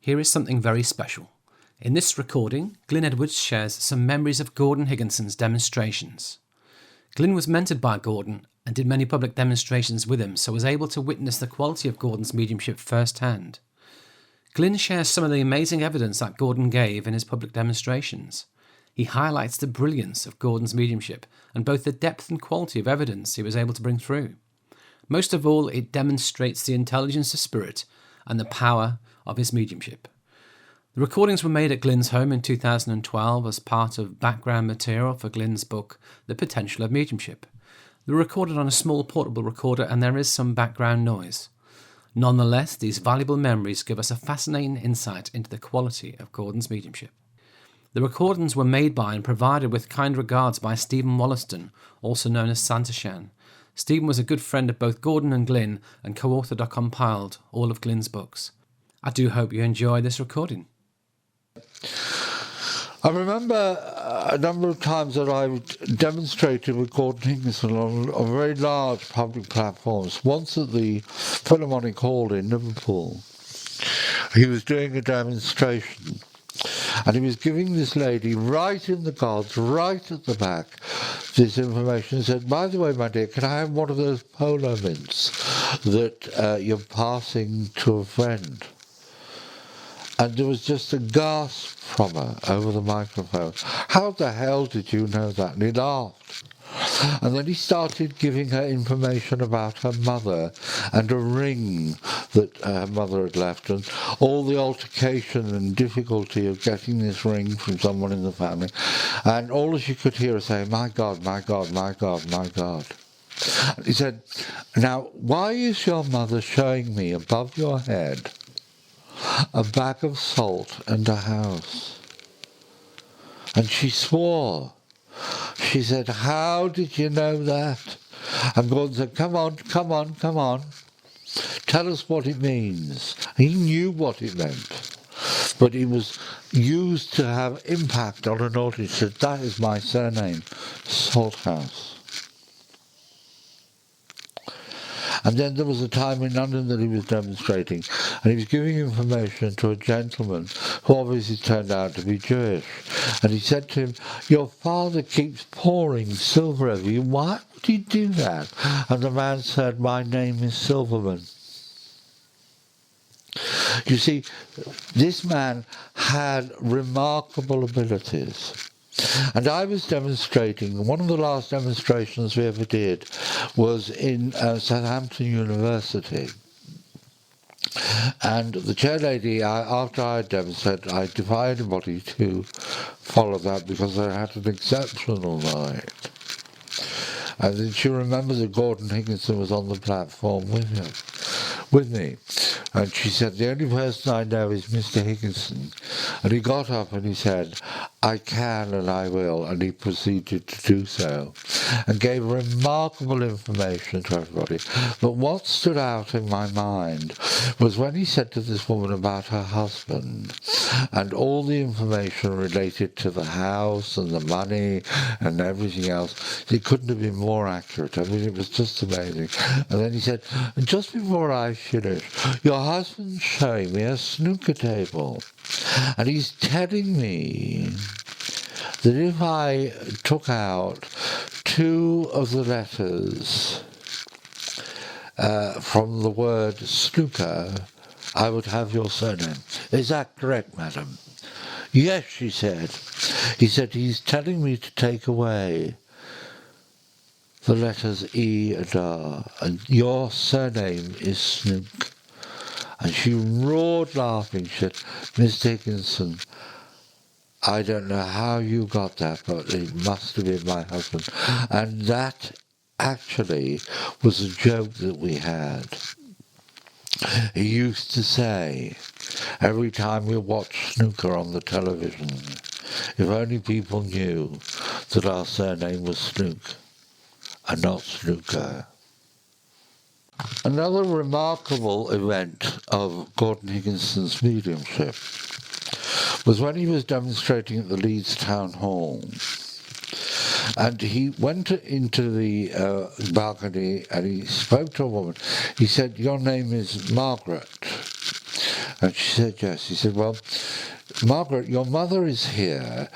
here is something very special. In this recording, Glyn Edwards shares some memories of Gordon Higginson's demonstrations. Glyn was mentored by Gordon and did many public demonstrations with him, so was able to witness the quality of Gordon's mediumship firsthand. Glyn shares some of the amazing evidence that Gordon gave in his public demonstrations. He highlights the brilliance of Gordon's mediumship and both the depth and quality of evidence he was able to bring through. Most of all, it demonstrates the intelligence of spirit and the power of his mediumship. The recordings were made at Glyn's home in 2012 as part of background material for Glyn's book, The Potential of Mediumship. They were recorded on a small portable recorder and there is some background noise. Nonetheless, these valuable memories give us a fascinating insight into the quality of Gordon's mediumship. The recordings were made by and provided with kind regards by Stephen Wollaston, also known as Santa Shan. Stephen was a good friend of both Gordon and Glyn and co-authored or compiled all of Glyn's books. I do hope you enjoy this recording. I remember a number of times that I demonstrated with Gordon Higginson on very large public platforms. Once at the Philharmonic Hall in Liverpool, he was doing a demonstration and he was giving this lady right in the cards, right at the back, this information. He said, by the way, my dear, can I have one of those polo mints that you're passing to a friend? And there was just a gasp from her over the microphone. How the hell did you know that? And he laughed. And then he started giving her information about her mother and a ring that her mother had left and all the altercation and difficulty of getting this ring from someone in the family. And all she could hear was saying, my God, my God, my God, my God. He said, now, why is your mother showing me above your head a bag of salt and a house? And she swore. She said, how did you know that? And Gordon said, come on, come on, come on. Tell us what it means. He knew what it meant. But it was used to have impact on an audience. He said, that is my surname, Salthouse. And then there was a time in London that he was demonstrating, and he was giving information to a gentleman who obviously turned out to be Jewish. And he said to him, your father keeps pouring silver over you. Why would he do that? And the man said, my name is Silverman. You see, this man had remarkable abilities. And I was demonstrating, one of the last demonstrations we ever did was in Southampton University. And the chairlady, after I had demonstrated, I defied anybody to follow that because I had an exceptional night. And then she remembered that Gordon Higginson was on the platform with me. And she said, the only person I know is Mr. Higginson. And he got up and he said, I can and I will. And he proceeded to do so and gave remarkable information to everybody. But what stood out in my mind was when he said to this woman about her husband and all the information related to the house and the money and everything else. It couldn't have been more accurate. I mean, it was just amazing. And then he said, and just before I finish, your husband's showing me a snooker table. And he's telling me that if I took out two of the letters from the word snooker, I would have your surname. Is that correct, madam? Yes, she said. He said, he's telling me to take away the letters E and R, and your surname is Snook. And she roared laughing. She said, Mr. Higginson, I don't know how you got that, but it must have been my husband. And that actually was a joke that we had. He used to say, every time we watched snooker on the television, if only people knew that our surname was Snook and not Snooker. Another remarkable event of Gordon Higginson's mediumship was when he was demonstrating at the Leeds Town Hall. And he went into the balcony and he spoke to a woman. He said, your name is Margaret. And she said yes. He said, well, Margaret, your mother is here,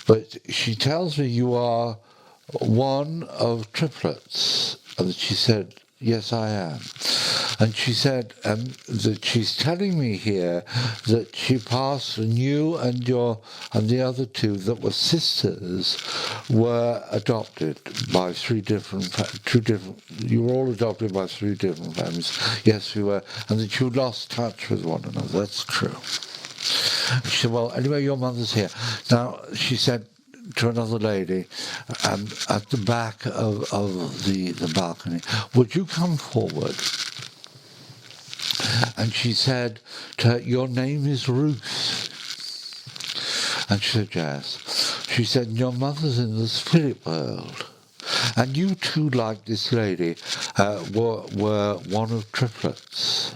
but she tells me you are one of triplets. And she said, yes, I am. And she said that she's telling me here that she passed, and you and the other two that were sisters were adopted by you were all adopted by 3 different families. Yes, we were. And that you lost touch with one another. That's true. She said, well, anyway, your mother's here. Now, she said to another lady at the back of the balcony, would you come forward? And she said to her, your name is Ruth. And she said, yes. She said, your mother's in the spirit world. And you too, like this lady, were one of triplets.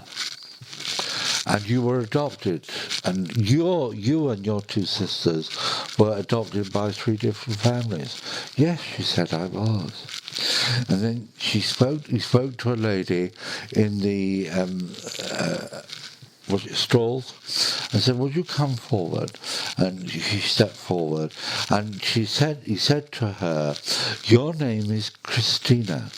And you were adopted, and you and your 2 sisters were adopted by 3 different families. Yes, she said, I was. And then he spoke to a lady in the stalls, and said, would you come forward? And she stepped forward, and he said to her, your name is Christina.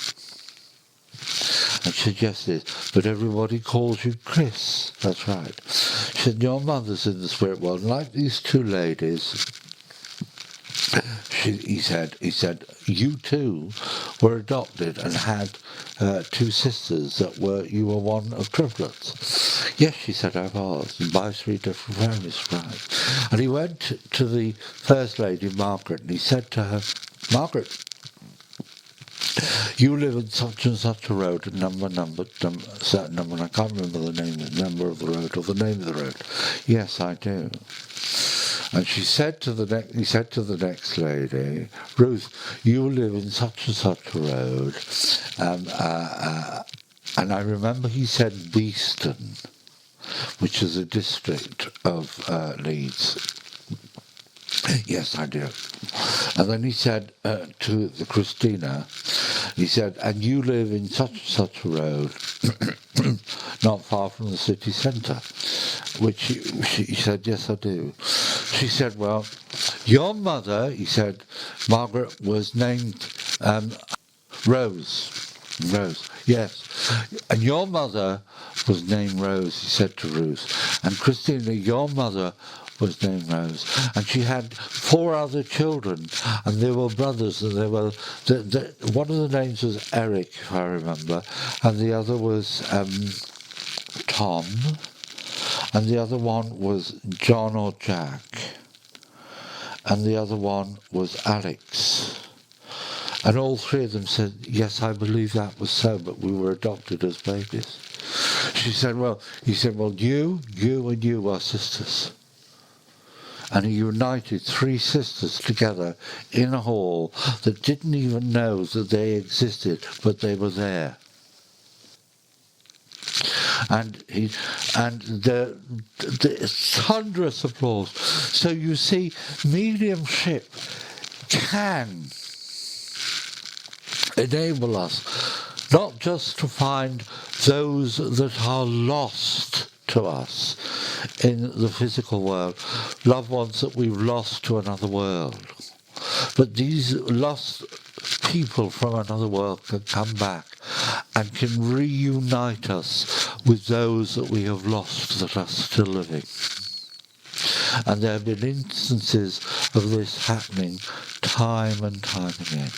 And she said, yes, it is, but everybody calls you Chris. That's right. She said, your mother's in the spirit world. And like these 2 ladies, he said, you too were adopted and had 2 sisters you were one of triplets. Yes, she said, I was, by 3 different families, right. And he went to the first lady, Margaret, and he said to her, Margaret, you live in such and such a road, certain number, and I can't remember the number of the road or the name of the road. Yes, I do. And he said to the next lady, Ruth, you live in such and such a road, and I remember he said Beeston, which is a district of Leeds. Yes, I do. And then he said to the Christina, he said, and you live in such and such a road, not far from the city centre, which she said, yes, I do. She said, well, your mother, he said, Margaret, was named Rose, yes. And your mother was named Rose, he said to Ruth. And Christina, your mother was named Rose, and she had 4 other children, and they were brothers, and they were one of the names was Eric, if I remember, and the other was Tom, and the other one was John or Jack, and the other one was Alex. And all 3 of them said, yes, I believe that was so, but we were adopted as babies. He said, well, you and you are sisters. And he united 3 sisters together in a hall that didn't even know that they existed, but they were there. And the thunderous applause. So you see, mediumship can enable us not just to find those that are lost to us in the physical world, loved ones that we've lost to another world, but these lost people from another world can come back and can reunite us with those that we have lost that are still living. And there have been instances of this happening time and time again.